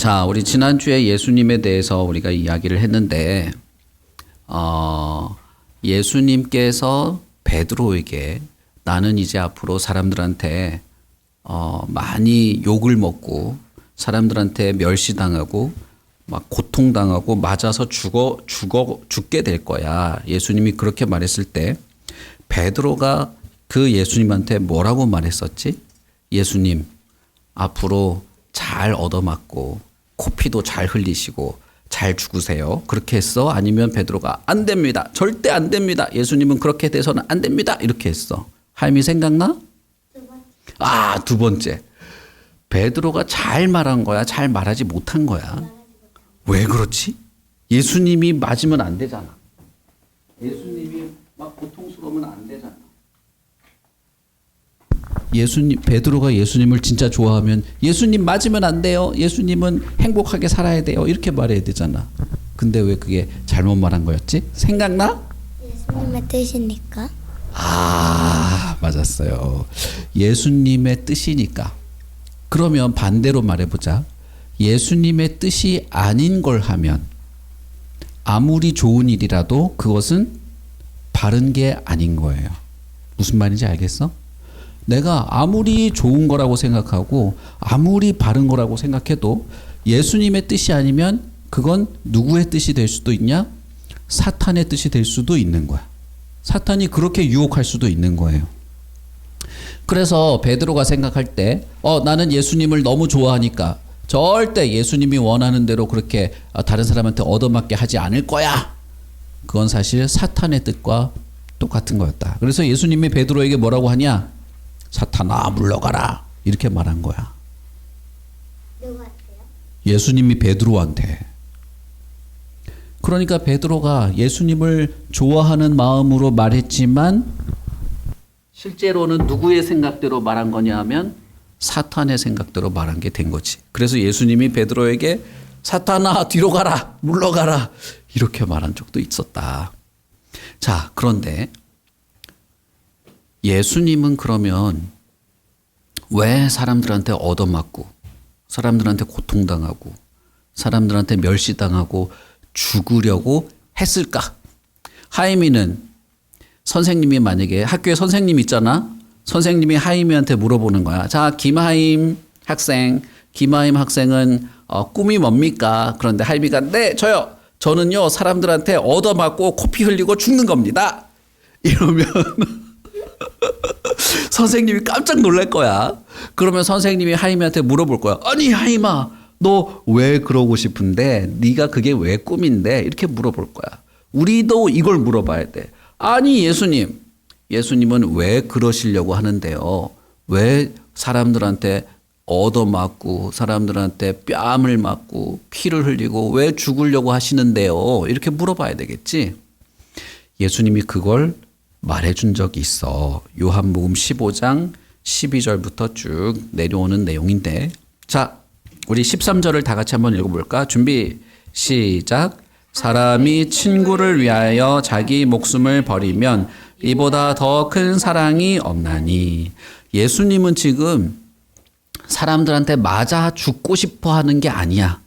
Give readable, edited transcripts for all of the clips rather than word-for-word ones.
자, 우리 지난주에 예수님에 대해서 우리가 이야기를 했는데, 예수님께서 베드로에게 나는 이제 앞으로 사람들한테 많이 욕을 먹고 사람들한테 멸시당하고 막 고통당하고 맞아서 죽게 될 거야. 예수님이 그렇게 말했을 때 베드로가 그 예수님한테 뭐라고 말했었지? 예수님, 앞으로 잘 얻어맞고 코피도 잘 흘리시고 잘 죽으세요. 그렇게 했어? 아니면 베드로가 안 됩니다. 절대 안 됩니다. 예수님은 그렇게 돼서는 안 됩니다. 이렇게 했어. 하임이 생각나? 두 번째. 베드로가 잘 말한 거야? 잘 말하지 못한 거야? 왜 그렇지? 예수님이 맞으면 안 되잖아. 예수님이 막 고통스러우면 안 되잖아. 베드로가 예수님을 진짜 좋아하면 예수님 맞으면 안 돼요. 예수님은 행복하게 살아야 돼요. 이렇게 말해야 되잖아. 근데 왜 그게 잘못 말한 거였지? 생각나? 예수님의 뜻이니까. 맞았어요. 예수님의 뜻이니까. 그러면 반대로 말해보자. 예수님의 뜻이 아닌 걸 하면 아무리 좋은 일이라도 그것은 바른 게 아닌 거예요. 무슨 말인지 알겠어? 내가 아무리 좋은 거라고 생각하고 아무리 바른 거라고 생각해도 예수님의 뜻이 아니면 그건 누구의 뜻이 될 수도 있냐? 사탄의 뜻이 될 수도 있는 거야. 사탄이 그렇게 유혹할 수도 있는 거예요. 그래서 베드로가 생각할 때 나는 예수님을 너무 좋아하니까 절대 예수님이 원하는 대로 그렇게 다른 사람한테 얻어맞게 하지 않을 거야. 그건 사실 사탄의 뜻과 똑같은 거였다. 그래서 예수님이 베드로에게 뭐라고 하냐? 사탄아 물러가라 이렇게 말한 거야. 누구한테요? 예수님이 베드로한테. 그러니까 베드로가 예수님을 좋아하는 마음으로 말했지만 실제로는 누구의 생각대로 말한 거냐 하면 사탄의 생각대로 말한 게 된 거지. 그래서 예수님이 베드로에게 사탄아 뒤로 가라 물러가라 이렇게 말한 적도 있었다. 자, 그런데 예수님은 그러면 왜 사람들한테 얻어맞고 사람들한테 고통당하고 사람들한테 멸시당하고 죽으려고 했을까? 하임이는 선생님이 만약에 학교에 선생님 있잖아. 선생님이 하임이한테 물어보는 거야. 자, 김하임 학생은 꿈이 뭡니까? 그런데 하임이가 네, 저요. 저는요 사람들한테 얻어맞고 코피 흘리고 죽는 겁니다. 이러면 선생님이 깜짝 놀랄 거야. 그러면 선생님이 하임이한테 물어볼 거야. 아니 하임아, 너 왜 그러고 싶은데? 네가 그게 왜 꿈인데? 이렇게 물어볼 거야. 우리도 이걸 물어봐야 돼. 아니 예수님은 왜 그러시려고 하는데요? 왜 사람들한테 얻어맞고 사람들한테 뺨을 맞고 피를 흘리고 왜 죽으려고 하시는데요? 이렇게 물어봐야 되겠지. 예수님이 그걸 말해준 적이 있어. 요한복음 15장 12절부터 쭉 내려오는 내용인데, 자, 우리 13절을 다 같이 한번 읽어볼까? 준비 시작. 사람이 친구를 위하여 자기 목숨을 버리면 이보다 더 큰 사랑이 없나니. 예수님은 지금 사람들한테 맞아 죽고 싶어 하는 게 아니야.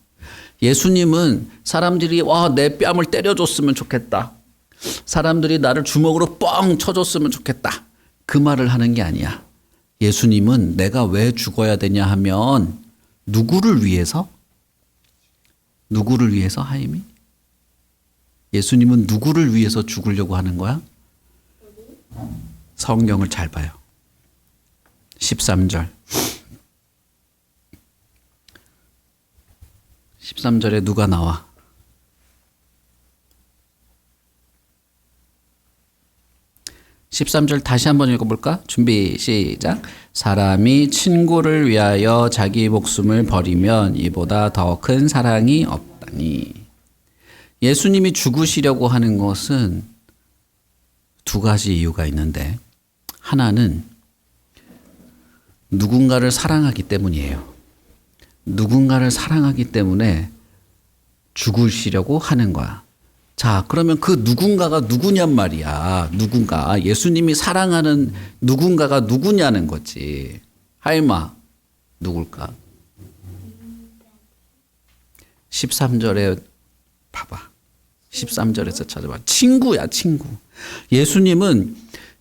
예수님은 사람들이 내 뺨을 때려줬으면 좋겠다. 사람들이 나를 주먹으로 뻥 쳐줬으면 좋겠다. 그 말을 하는 게 아니야. 예수님은 내가 왜 죽어야 되냐 하면 누구를 위해서? 누구를 위해서 하임이? 예수님은 누구를 위해서 죽으려고 하는 거야? 성경을 잘 봐요. 13절. 13절에 누가 나와? (13절) 다시 한번 읽어볼까? 준비 시작. 사람이 친구를 위하여 자기 목숨을 버리면 이보다 더 큰 사랑이 없다니. 예수님이 죽으시려고 하는 것은 두 가지 이유가 있는데, 하나는 누군가를 사랑하기 때문이에요. 누군가를 사랑하기 때문에 죽으시려고 하는 거야. 자, 그러면 그 누군가가 누구냔 말이야. 누군가. 예수님이 사랑하는 누군가가 누구냐는 거지. 하임아, 누굴까? 13절에 봐봐. 13절에서 찾아봐. 친구야, 친구. 예수님은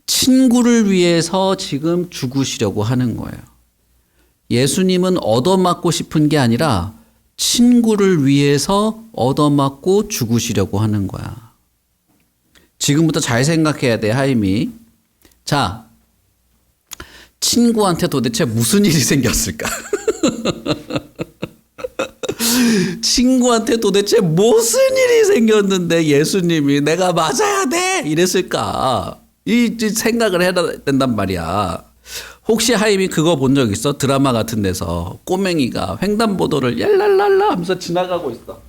친구를 위해서 지금 죽으시려고 하는 거예요. 예수님은 얻어맞고 싶은 게 아니라 친구를 위해서 얻어맞고 죽으시려고 하는 거야. 지금부터 잘 생각해야 돼, 하임이. 자, 친구한테 도대체 무슨 일이 생겼을까? 친구한테 도대체 무슨 일이 생겼는데 예수님이 내가 맞아야 돼 이랬을까? 이 생각을 해야 된단 말이야. 혹시 하임이 그거 본 적 있어? 드라마 같은 데서 꼬맹이가 횡단보도를 얄랄랄라 하면서 지나가고 있어.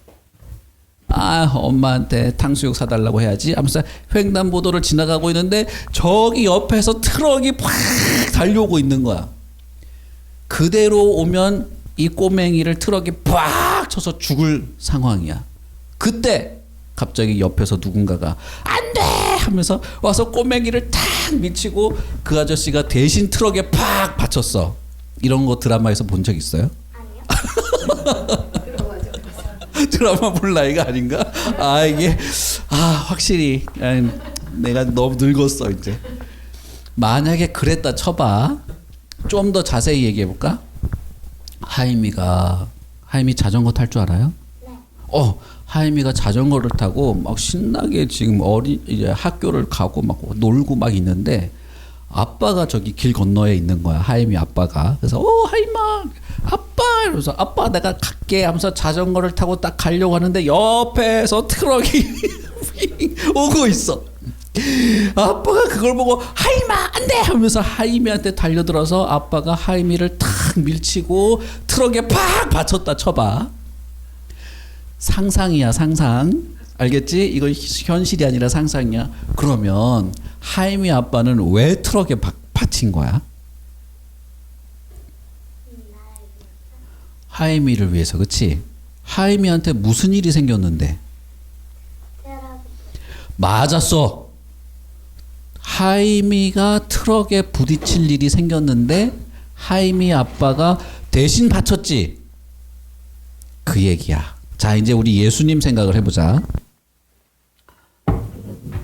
아, 엄마한테 탕수육 사달라고 해야지 하면서 횡단보도를 지나가고 있는데 저기 옆에서 트럭이 팍 달려오고 있는 거야. 그대로 오면 이 꼬맹이를 트럭이 팍 쳐서 죽을 상황이야. 그때 갑자기 옆에서 누군가가 안 돼! 하면서 와서 꼬맹이를 탁 미치고 그 아저씨가 대신 트럭에 팍 받쳤어. 이런 거 드라마에서 본 적 있어요? 아니요. 드라마 볼 나이가 아닌가? 아, 이게 확실히 내가 너무 늙었어 이제. 만약에 그랬다 쳐봐. 좀 더 자세히 얘기해 볼까? 하임이 자전거 탈 줄 알아요? 네. 하임이가 자전거를 타고 막 신나게 지금 이제 학교를 가고 막 놀고 막 있는데 아빠가 저기 길 건너에 있는 거야. 하임이 아빠가. 그래서 하임아, 아빠 이러면서 아빠 내가 갈게 하면서 자전거를 타고 딱 가려고 하는데 옆에서 트럭이 오고 있어. 아빠가 그걸 보고 하임아 안 돼 하면서 하임이한테 달려들어서 아빠가 하임이를 탁 밀치고 트럭에 팍 받쳤다 쳐봐. 상상이야, 상상. 알겠지? 이건 현실이 아니라 상상이야. 그러면 하임이 아빠는 왜 트럭에 받친 거야? 하임이를 위해서, 그치? 하임이한테 무슨 일이 생겼는데? 맞았어. 하임이가 트럭에 부딪힐 일이 생겼는데 하임이 아빠가 대신 받쳤지. 그 얘기야. 자, 이제 우리 예수님 생각을 해보자.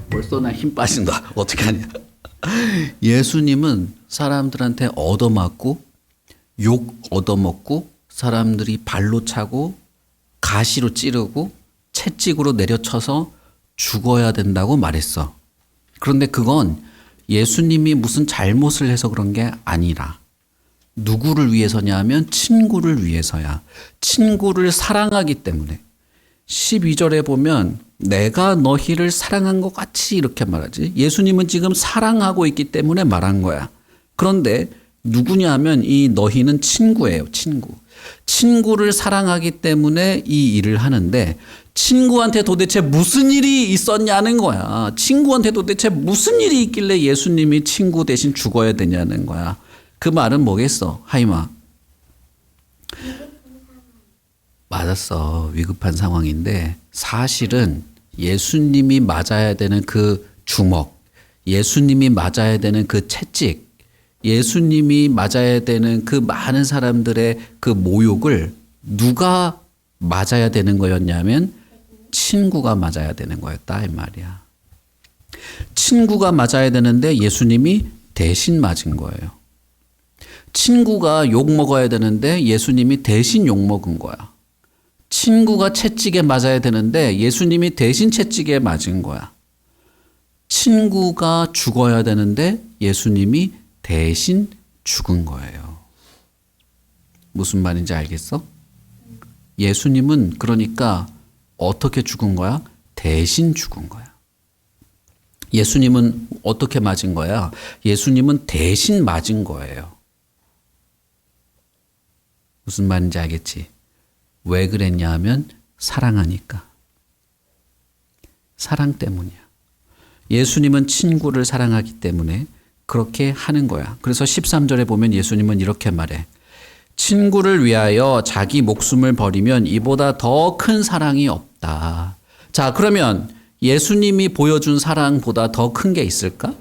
벌써 나 힘 빠진다. 어떡하냐. 예수님은 사람들한테 얻어맞고 욕 얻어먹고 사람들이 발로 차고 가시로 찌르고 채찍으로 내려쳐서 죽어야 된다고 말했어. 그런데 그건 예수님이 무슨 잘못을 해서 그런 게 아니라 누구를 위해서냐 하면 친구를 위해서야. 친구를 사랑하기 때문에. 12절에 보면 내가 너희를 사랑한 것 같이 이렇게 말하지. 예수님은 지금 사랑하고 있기 때문에 말한 거야. 그런데 누구냐 하면 이 너희는 친구예요. 친구. 친구를 사랑하기 때문에 이 일을 하는데 친구한테 도대체 무슨 일이 있었냐는 거야. 친구한테 도대체 무슨 일이 있길래 예수님이 친구 대신 죽어야 되냐는 거야. 그 말은 뭐겠어, 하임아? 맞았어. 위급한 상황인데 사실은 예수님이 맞아야 되는 그 주먹, 예수님이 맞아야 되는 그 채찍, 예수님이 맞아야 되는 그 많은 사람들의 그 모욕을 누가 맞아야 되는 거였냐면 친구가 맞아야 되는 거였다 이 말이야. 친구가 맞아야 되는데 예수님이 대신 맞은 거예요. 친구가 욕 먹어야 되는데 예수님이 대신 욕 먹은 거야. 친구가 채찍에 맞아야 되는데 예수님이 대신 채찍에 맞은 거야. 친구가 죽어야 되는데 예수님이 대신 죽은 거예요. 무슨 말인지 알겠어? 예수님은 그러니까 어떻게 죽은 거야? 대신 죽은 거야. 예수님은 어떻게 맞은 거야? 예수님은 대신 맞은 거예요. 무슨 말인지 알겠지? 왜 그랬냐 하면 사랑하니까. 사랑 때문이야. 예수님은 친구를 사랑하기 때문에 그렇게 하는 거야. 그래서 13절에 보면 예수님은 이렇게 말해. 친구를 위하여 자기 목숨을 버리면 이보다 더 큰 사랑이 없다. 자, 그러면 예수님이 보여준 사랑보다 더 큰 게 있을까?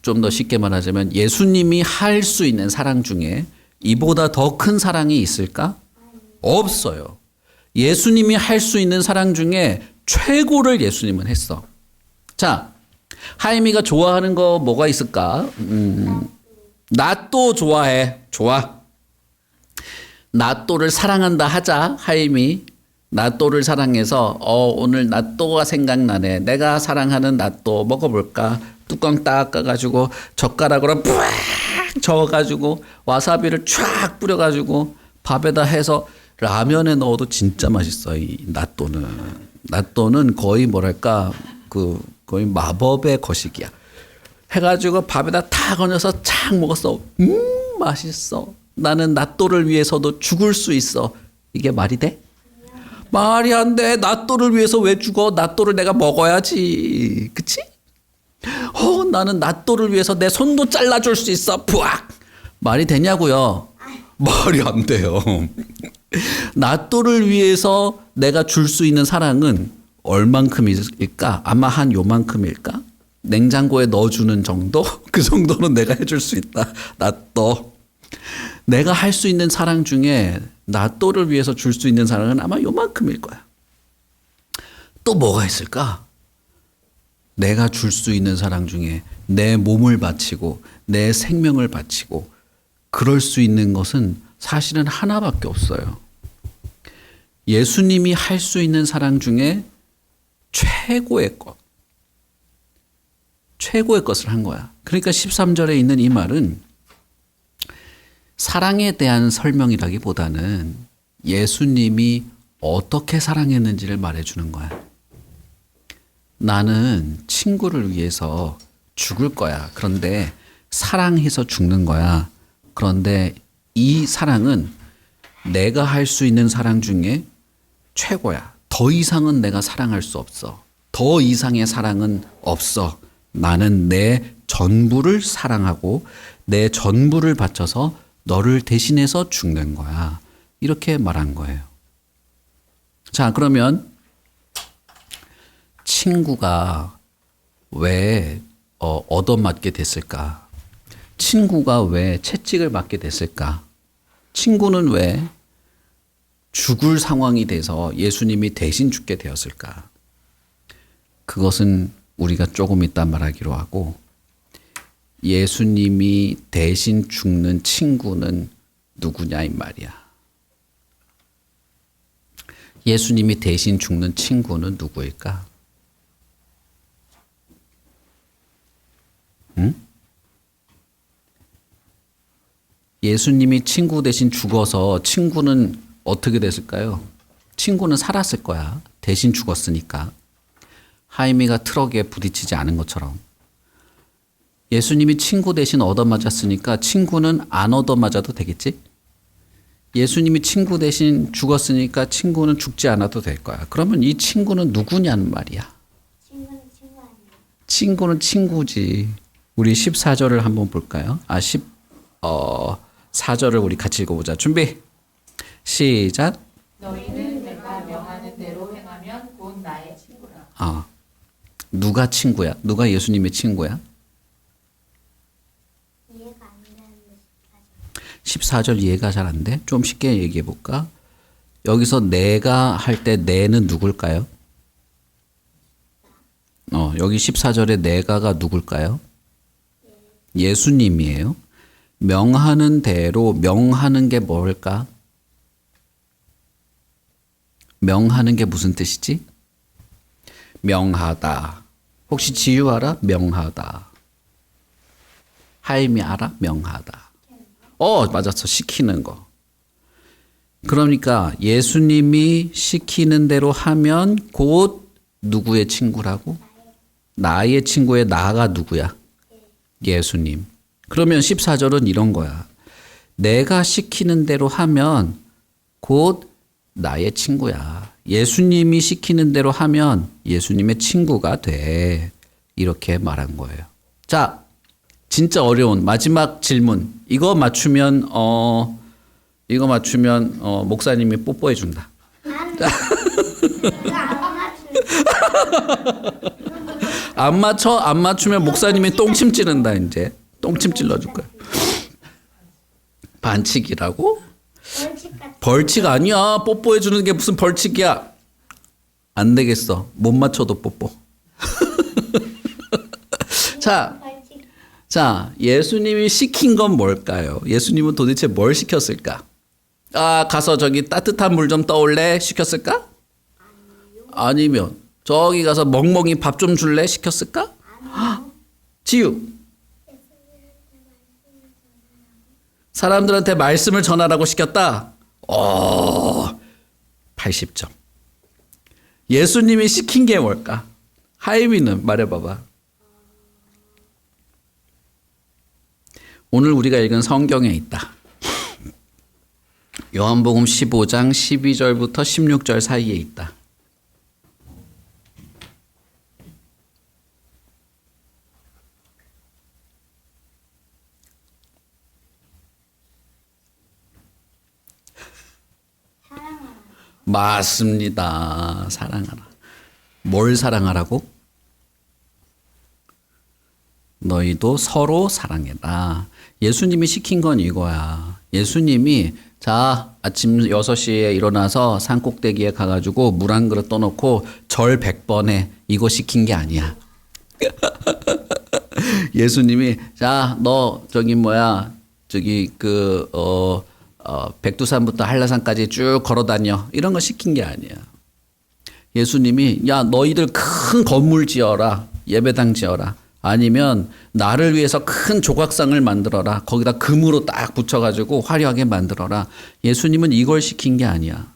좀 더 쉽게 말하자면 예수님이 할 수 있는 사랑 중에 이보다 더 큰 사랑이 있을까? 없어요. 예수님이 할 수 있는 사랑 중에 최고를 예수님은 했어. 자, 하임이가 좋아하는 거 뭐가 있을까? 나또 좋아해. 좋아. 나또를 사랑한다 하자. 하임이 나또를 사랑해서 오늘 나또가 생각나네. 내가 사랑하는 나또 먹어볼까? 뚜껑 딱 까가지고 젓가락으로 푸악 저어가지고 와사비를 쫙 뿌려가지고 밥에다 해서 라면에 넣어도 진짜 맛있어. 이 나또는 거의 뭐랄까 거의 마법의 거식이야. 해가지고 밥에다 탁 얹어서 착 먹었어. 맛있어. 나는 나또를 위해서도 죽을 수 있어. 이게 말이 돼? 말이 안 돼. 나또를 위해서 왜 죽어? 나또를 내가 먹어야지. 그치? 나는 나또를 위해서 내 손도 잘라줄 수 있어. 푸악. 말이 되냐고요? 말이 안 돼요. 나또를 위해서 내가 줄 수 있는 사랑은 얼만큼일까? 아마 한 요만큼일까? 냉장고에 넣어주는 정도? 그 정도는 내가 해줄 수 있다. 나또. 내가 할 수 있는 사랑 중에 나또를 위해서 줄 수 있는 사랑은 아마 요만큼일 거야. 또 뭐가 있을까? 내가 줄 수 있는 사랑 중에 내 몸을 바치고 내 생명을 바치고 그럴 수 있는 것은 사실은 하나밖에 없어요. 예수님이 할 수 있는 사랑 중에 최고의 것. 최고의 것을 한 거야. 그러니까 13절에 있는 이 말은 사랑에 대한 설명이라기보다는 예수님이 어떻게 사랑했는지를 말해주는 거야. 나는 친구를 위해서 죽을 거야. 그런데 사랑해서 죽는 거야. 그런데 이 사랑은 내가 할 수 있는 사랑 중에 최고야. 더 이상은 내가 사랑할 수 없어. 더 이상의 사랑은 없어. 나는 내 전부를 사랑하고 내 전부를 바쳐서 너를 대신해서 죽는 거야. 이렇게 말한 거예요. 자, 그러면 친구가 왜 얻어맞게 됐을까? 친구가 왜 채찍을 맞게 됐을까? 친구는 왜 죽을 상황이 돼서 예수님이 대신 죽게 되었을까? 그것은 우리가 조금 이따 말하기로 하고, 예수님이 대신 죽는 친구는 누구냐 이 말이야. 예수님이 대신 죽는 친구는 누구일까? 응? 예수님이 친구 대신 죽어서 친구는 어떻게 됐을까요? 친구는 살았을 거야. 대신 죽었으니까. 하임이가 트럭에 부딪히지 않은 것처럼. 예수님이 친구 대신 얻어맞았으니까 친구는 안 얻어맞아도 되겠지? 예수님이 친구 대신 죽었으니까 친구는 죽지 않아도 될 거야. 그러면 이 친구는 누구냐는 말이야. 친구는 친구 아니에요? 친구는 친구지. 우리 14절을 한번 볼까요? 4절을 우리 같이 읽어보자. 준비. 시작. 너희는 내가 명하는 대로 행하면 곧 나의 친구라. 누가 친구야? 누가 예수님의 친구야? 이해가 안 되는 14절 이해가 잘 안 돼? 좀 쉽게 얘기해 볼까? 여기서 내가 할 때 내는 누굴까요? 여기 14절에 내가가 누굴까요? 예수님이에요. 명하는 대로, 명하는 게 뭘까? 명하는 게 무슨 뜻이지? 명하다. 혹시 지유 알아? 명하다. 하임이 알아? 명하다. 맞았어. 시키는 거. 그러니까 예수님이 시키는 대로 하면 곧 누구의 친구라고? 나의 친구의 나가 누구야? 예수님. 그러면 14절은 이런 거야. 내가 시키는 대로 하면 곧 나의 친구야. 예수님이 시키는 대로 하면 예수님의 친구가 돼. 이렇게 말한 거예요. 자, 진짜 어려운 마지막 질문. 이거 맞추면 목사님이 뽀뽀해 준다. 안 맞추면 목사님이 똥침 찌른다. 이제 똥침 찔러줄 거야. 반칙이라고? 벌칙 같은 벌칙 아니야. 뽀뽀해 주는 게 무슨 벌칙이야. 안 되겠어. 못 맞춰도 뽀뽀. 자, 벌칙. 자, 예수님이 시킨 건 뭘까요? 예수님은 도대체 뭘 시켰을까? 아, 가서 저기 따뜻한 물 좀 떠올래? 시켰을까? 아니면 저기 가서 멍멍이 밥 좀 줄래? 시켰을까? 지유. 사람들한테 말씀을 전하라고 시켰다. 80점. 예수님이 시킨 게 뭘까? 하이미는 말해봐봐. 오늘 우리가 읽은 성경에 있다. 요한복음 15장 12절부터 16절 사이에 있다. 사랑하라. 맞습니다. 사랑하라. 뭘 사랑하라고? 너희도 서로 사랑해라. 예수님이 시킨 건 이거야. 예수님이 자, 아침 6시에 일어나서 산꼭대기에 가가지고 물 한 그릇 떠놓고 절 100번 해. 이거 시킨 게 아니야. 예수님이 자, 너 저기 뭐야 저기 백두산부터 한라산까지 쭉 걸어다녀. 이런 거 시킨 게 아니야. 예수님이 야, 너희들 큰 건물 지어라. 예배당 지어라. 아니면 나를 위해서 큰 조각상을 만들어라. 거기다 금으로 딱 붙여가지고 화려하게 만들어라. 예수님은 이걸 시킨 게 아니야.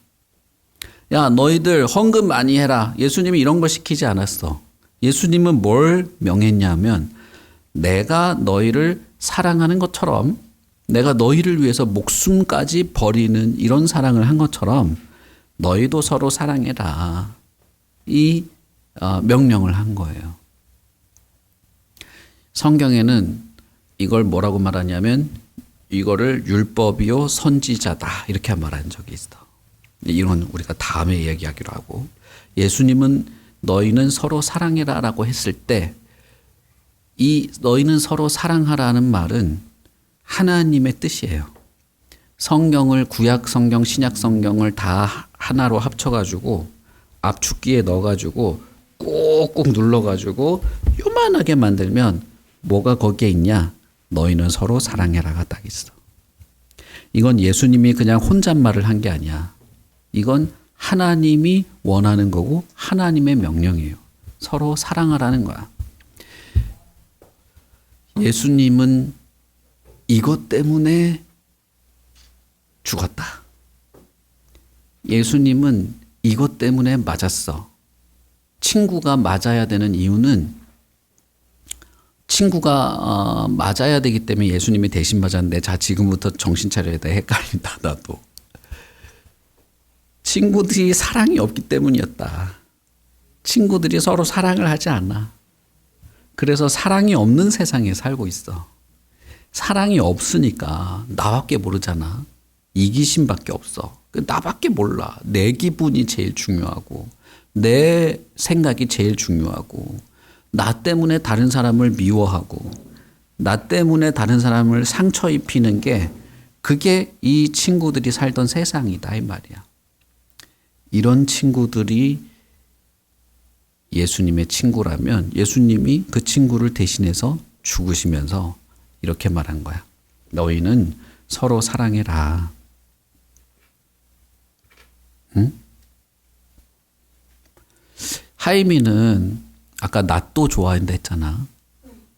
야, 너희들 헌금 많이 해라. 예수님이 이런 걸 시키지 않았어. 예수님은 뭘 명했냐면 내가 너희를 사랑하는 것처럼 내가 너희를 위해서 목숨까지 버리는 이런 사랑을 한 것처럼 너희도 서로 사랑해라. 이 명령을 한 거예요. 성경에는 이걸 뭐라고 말하냐면 이거를 율법이요 선지자다 이렇게 말한 적이 있어. 이건 우리가 다음에 이야기하기로 하고 예수님은 너희는 서로 사랑해라라고 했을 때 이 너희는 서로 사랑하라는 말은 하나님의 뜻이에요. 성경을 구약 성경, 신약 성경을 다 하나로 합쳐가지고 압축기에 넣어가지고 꾹꾹 눌러가지고 요만하게 만들면 뭐가 거기에 있냐? 너희는 서로 사랑해라가 딱 있어. 이건 예수님이 그냥 혼잣말을 한 게 아니야. 이건 하나님이 원하는 거고 하나님의 명령이에요. 서로 사랑하라는 거야. 예수님은 이것 때문에 죽었다. 예수님은 이것 때문에 맞았어. 친구가 맞아야 되는 이유는 친구가 맞아야 되기 때문에 예수님이 대신 맞았는데 자 지금부터 정신 차려야 돼. 헷갈린다 나도. 친구들이 사랑이 없기 때문이었다. 친구들이 서로 사랑을 하지 않아. 그래서 사랑이 없는 세상에 살고 있어. 사랑이 없으니까 나밖에 모르잖아. 이기심밖에 없어. 나밖에 몰라. 내 기분이 제일 중요하고 내 생각이 제일 중요하고 나 때문에 다른 사람을 미워하고 나 때문에 다른 사람을 상처 입히는 게 그게 이 친구들이 살던 세상이다 이 말이야. 이런 친구들이 예수님의 친구라면 예수님이 그 친구를 대신해서 죽으시면서 이렇게 말한 거야. 너희는 서로 사랑해라. 응? 하이미는 아까 낫또 좋아한다 했잖아.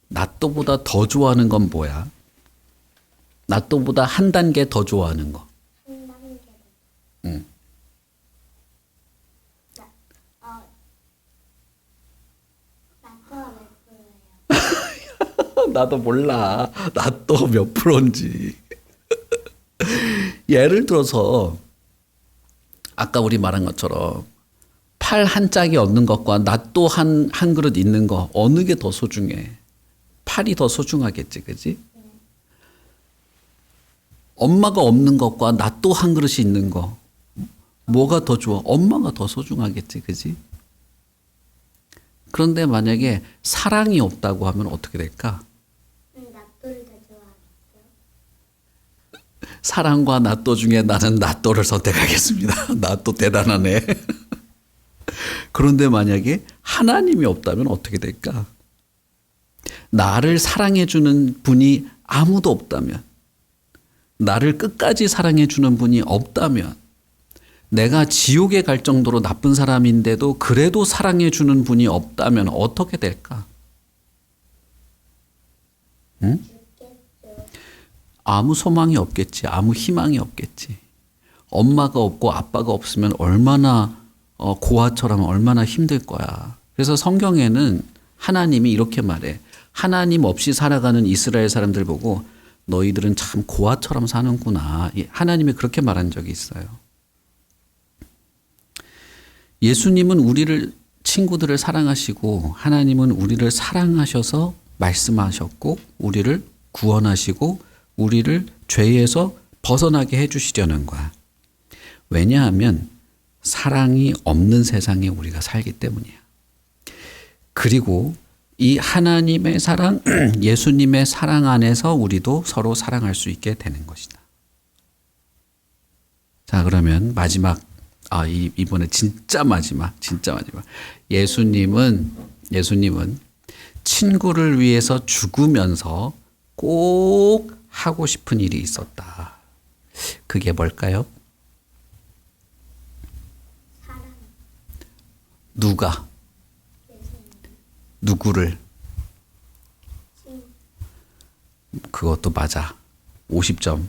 낫또보다 더 좋아하는 건 뭐야? 낫또보다 한 단계 더 좋아하는 거. 응. 나또가 몇 프로예요? 나도 몰라. 낫또 몇 프로인지. 예를 들어서 아까 우리 말한 것처럼 팔 한 짝이 없는 것과 낫또 한 그릇 있는 거 어느 게 더 소중해? 팔이 더 소중하겠지, 그지? 엄마가 없는 것과 낫또 한 그릇이 있는 거 뭐가 더 좋아? 엄마가 더 소중하겠지, 그지? 그런데 만약에 사랑이 없다고 하면 어떻게 될까? 나또를 더 좋아하겠죠? 사랑과 낫도 중에 나는 낫도를 선택하겠습니다. 낫도 대단하네. 그런데 만약에 하나님이 없다면 어떻게 될까? 나를 사랑해 주는 분이 아무도 없다면, 나를 끝까지 사랑해 주는 분이 없다면, 내가 지옥에 갈 정도로 나쁜 사람인데도 그래도 사랑해 주는 분이 없다면 어떻게 될까? 응? 아무 소망이 없겠지. 아무 희망이 없겠지. 엄마가 없고 아빠가 없으면 얼마나 고아처럼 얼마나 힘들 거야. 그래서 성경에는 하나님이 이렇게 말해. 하나님 없이 살아가는 이스라엘 사람들 보고 너희들은 참 고아처럼 사는구나. 하나님이 그렇게 말한 적이 있어요. 예수님은 우리를 친구들을 사랑하시고 하나님은 우리를 사랑하셔서 말씀하셨고 우리를 구원하시고 우리를 죄에서 벗어나게 해주시려는 거야. 왜냐하면 사랑이 없는 세상에 우리가 살기 때문이야. 그리고 이 하나님의 사랑, 예수님의 사랑 안에서 우리도 서로 사랑할 수 있게 되는 것이다. 자, 그러면 마지막, 이번에 진짜 마지막. 예수님은 친구를 위해서 죽으면서 꼭 하고 싶은 일이 있었다. 그게 뭘까요? 사랑. 누가? 누구를? 그것도 맞아. 50점.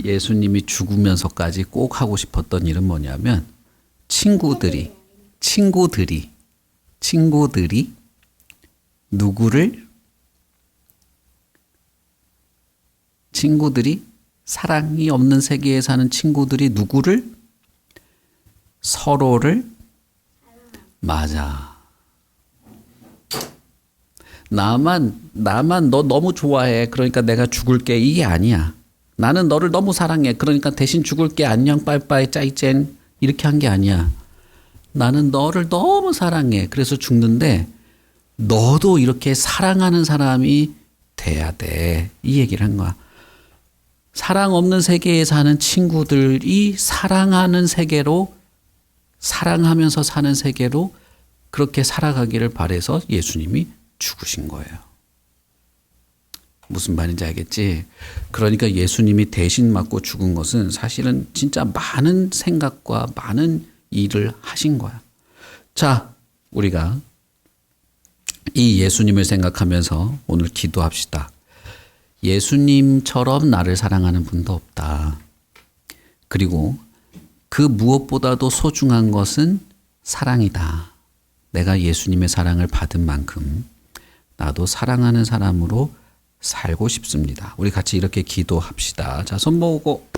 예수님이 죽으면서까지 꼭 하고 싶었던 일은 뭐냐면 친구들이 누구를? 친구들이 사랑이 없는 세계에 사는 친구들이 누구를? 서로를? 맞아. 나만 너 너무 좋아해. 그러니까 내가 죽을게. 이게 아니야. 나는 너를 너무 사랑해. 그러니까 대신 죽을게. 안녕, 빠이빠이, 짜이젠. 이렇게 한 게 아니야. 나는 너를 너무 사랑해. 그래서 죽는데 너도 이렇게 사랑하는 사람이 돼야 돼. 이 얘기를 한 거야. 사랑 없는 세계에 사는 친구들이 사랑하는 세계로, 사랑하면서 사는 세계로 그렇게 살아가기를 바라서 예수님이 죽으신 거예요. 무슨 말인지 알겠지? 그러니까 예수님이 대신 맞고 죽은 것은 사실은 진짜 많은 생각과 많은 일을 하신 거야. 자, 우리가 이 예수님을 생각하면서 오늘 기도합시다. 예수님처럼 나를 사랑하는 분도 없다. 그리고 그 무엇보다도 소중한 것은 사랑이다. 내가 예수님의 사랑을 받은 만큼 나도 사랑하는 사람으로 살고 싶습니다. 우리 같이 이렇게 기도합시다. 자, 손 모으고